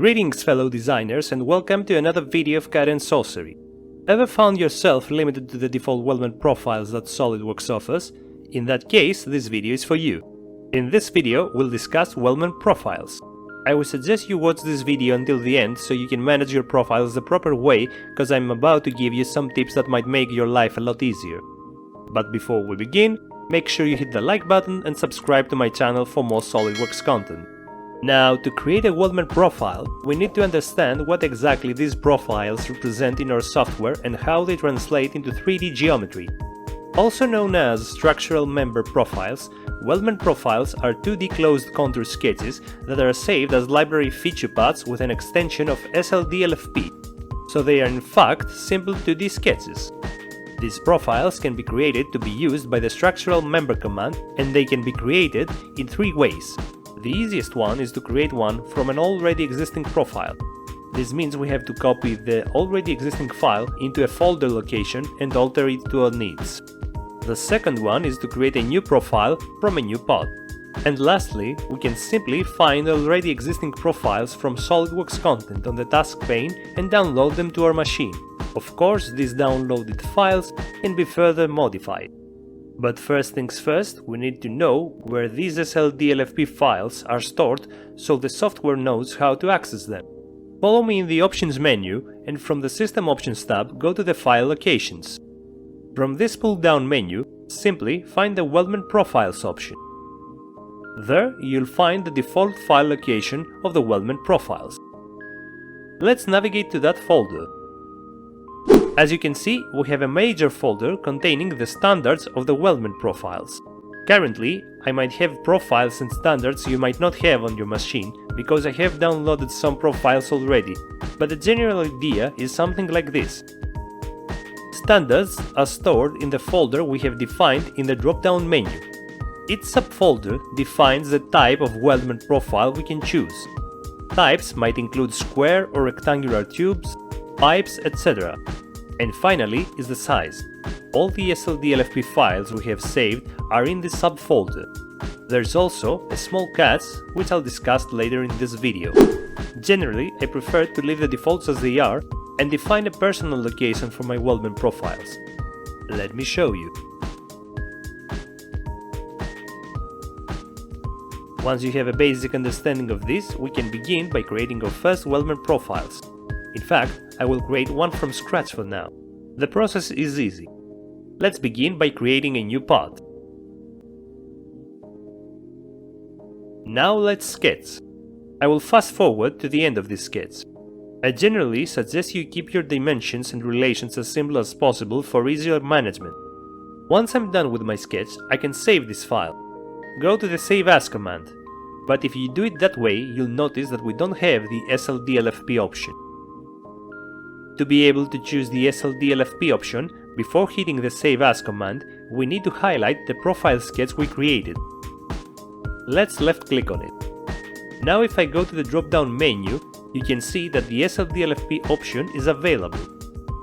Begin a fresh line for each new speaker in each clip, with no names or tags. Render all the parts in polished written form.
Greetings fellow designers and welcome to another video of Cat and Sorcery. Ever found yourself limited to the default Wellman profiles that SolidWorks offers? In that case, this video is for you. In this video, we'll discuss Wellman profiles. I would suggest you watch this video until the end so you can manage your profiles the proper way, cause I'm about to give you some tips that might make your life a lot easier. But before we begin, make sure you hit the like button and subscribe to my channel for more SolidWorks content. Now, to create a Wellman profile, we need to understand what exactly these profiles represent in our software and how they translate into 3D geometry. Also known as structural member profiles, Wellman profiles are 2D closed contour sketches that are saved as library feature paths with an extension of SLDLFP, so they are in fact simple 2D sketches. These profiles can be created to be used by the structural member command, and they can be created in three ways. The easiest one is to create one from an already existing profile. This means we have to copy the already existing file into a folder location and alter it to our needs. The second one is to create a new profile from a new pod. And lastly, we can simply find already existing profiles from SolidWorks content on the task pane and download them to our machine. Of course, these downloaded files can be further modified. But first things first, we need to know where these SLDLFP files are stored so the software knows how to access them. Follow me in the Options menu and from the System Options tab go to the File Locations. From this pull-down menu, simply find the Wellman Profiles option. There you'll find the default file location of the Wellman profiles. Let's navigate to that folder. As you can see, we have a major folder containing the standards of the Wellman profiles. Currently, I might have profiles and standards you might not have on your machine, because I have downloaded some profiles already, but the general idea is something like this. Standards are stored in the folder we have defined in the drop-down menu. Each subfolder defines the type of Wellman profile we can choose. Types might include square or rectangular tubes, pipes, etc. And finally is the size. All the SLDLFP files we have saved are in this subfolder. There's also a small catch which I'll discuss later in this video. Generally, I prefer to leave the defaults as they are and define a personal location for my Wellman profiles. Let me show you. Once you have a basic understanding of this, we can begin by creating our first Wellman profiles. In fact, I will create one from scratch for now. The process is easy. Let's begin by creating a new pod. Now let's sketch. I will fast forward to the end of this sketch. I generally suggest you keep your dimensions and relations as simple as possible for easier management. Once I'm done with my sketch, I can save this file. Go to the Save As command. But if you do it that way, you'll notice that we don't have the SLDLFP option. To be able to choose the SLDLFP option, before hitting the Save As command, we need to highlight the profile sketch we created. Let's left click on it. Now if I go to the drop-down menu, you can see that the SLDLFP option is available.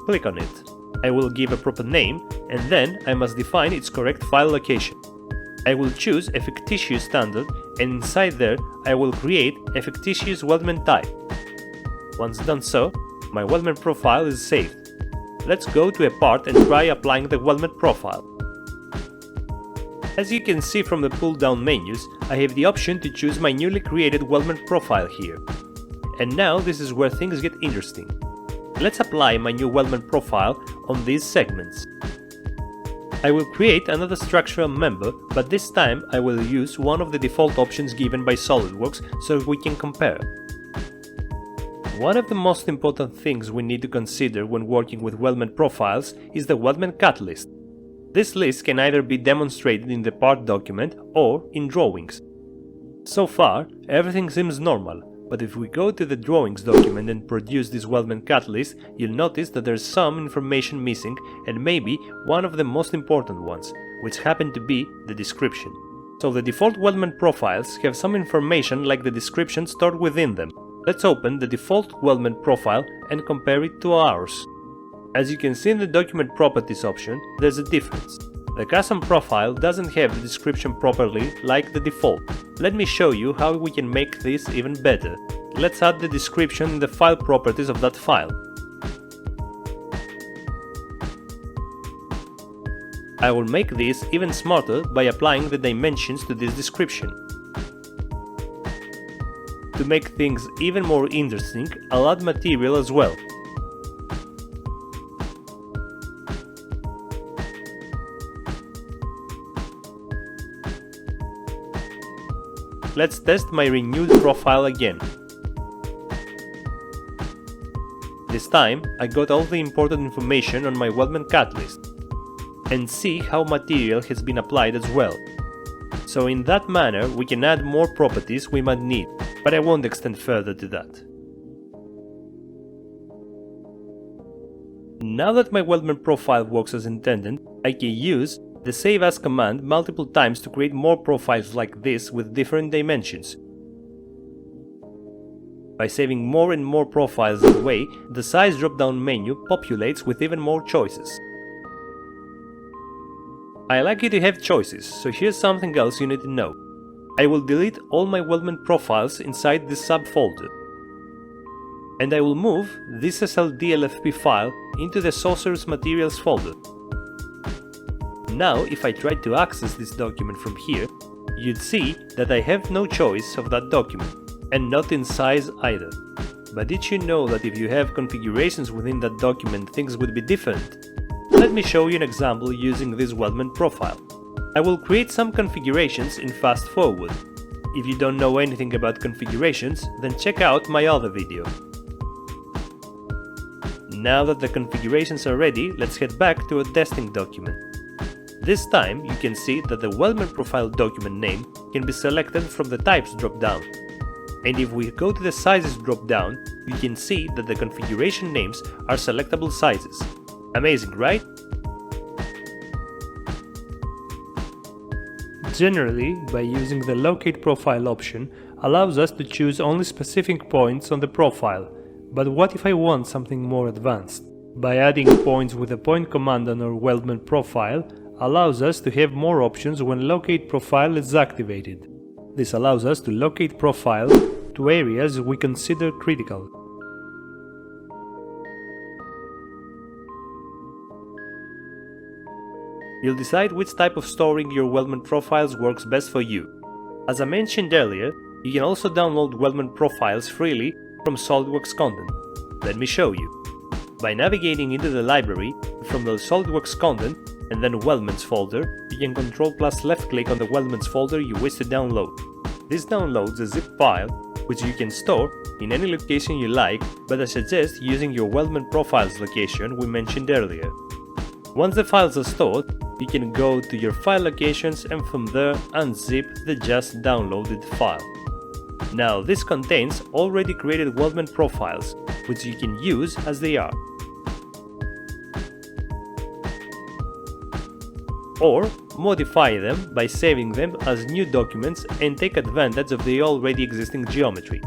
Click on it. I will give a proper name, and then I must define its correct file location. I will choose a fictitious standard, and inside there I will create a fictitious Wellman type. Once done so, my Wellman profile is saved. Let's go to a part and try applying the Wellman profile. As you can see from the pull-down menus, I have the option to choose my newly created Wellman profile here. And now this is where things get interesting. Let's apply my new Wellman profile on these segments. I will create another structural member, but this time I will use one of the default options given by SolidWorks so we can compare. One of the most important things we need to consider when working with Wellman profiles is the Wellman cut list. This list can either be demonstrated in the part document or in drawings. So far, everything seems normal, but if we go to the drawings document and produce this Wellman cut list, you'll notice that there's some information missing and maybe one of the most important ones, which happen to be the description. So the default Wellman profiles have some information like the description stored within them. Let's open the default Wellman profile and compare it to ours. As you can see in the Document Properties option, there's a difference. The custom profile doesn't have the description properly like the default. Let me show you how we can make this even better. let's add the description in the file properties of that file. I will make this even smarter by applying the dimensions to this description. To make things even more interesting, I'll add material as well. Let's test my renewed profile again. This time, I got all the important information on my Wellman catalyst, and see how material has been applied as well. So in that manner, we can add more properties we might need, but I won't extend further to that. Now that my Wellman profile works as intended, I can use the save as command multiple times to create more profiles like this with different dimensions. By saving more and more profiles that way, the size drop-down menu populates with even more choices. I like you to have choices, so here's something else you need to know. I will delete all my Wellman profiles inside this subfolder. And I will move this SLDLFP file into the Sorcerer's Materials folder. Now, if I try to access this document from here, you'd see that I have no choice of that document, and not in size either. But did you know that if you have configurations within that document, things would be different? Let me show you an example using this Wellman profile. I will create some configurations in Fast Forward. If you don't know anything about configurations, then check out my other video. Now that the configurations are ready, let's head back to a testing document. This time, you can see that the Wellman profile document name can be selected from the Types drop-down. And if we go to the Sizes drop-down, you can see that the configuration names are selectable sizes. Amazing, right? Generally, by using the Locate Profile option, allows us to choose only specific points on the profile. But what if I want something more advanced? By adding points with the point command on our Wellman profile, allows us to have more options when Locate Profile is activated. This allows us to locate profile to areas we consider critical. You'll decide which type of storing your Wellman profiles works best for you. As I mentioned earlier, you can also download Wellman profiles freely from SOLIDWORKS content. Let me show you. By navigating into the library from the SOLIDWORKS content and then Wellman's folder, you can Ctrl plus left click on the Wellman's folder you wish to download. This downloads a zip file which you can store in any location you like, but I suggest using your Wellman profiles location we mentioned earlier. Once the files are stored, you can go to your file locations and from there unzip the just downloaded file. Now this contains already created Wellman profiles, which you can use as they are. Or modify them by saving them as new documents and take advantage of the already existing geometry.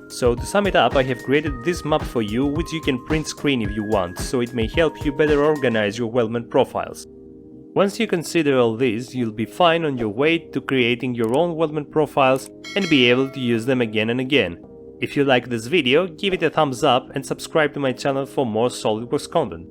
So to sum it up, I have created this map for you, which you can print screen if you want, so it may help you better organize your Wellman profiles. Once you consider all this, you'll be fine on your way to creating your own Wellman profiles and be able to use them again and again. If you like this video, give it a thumbs up and subscribe to my channel for more SOLIDWORKS content.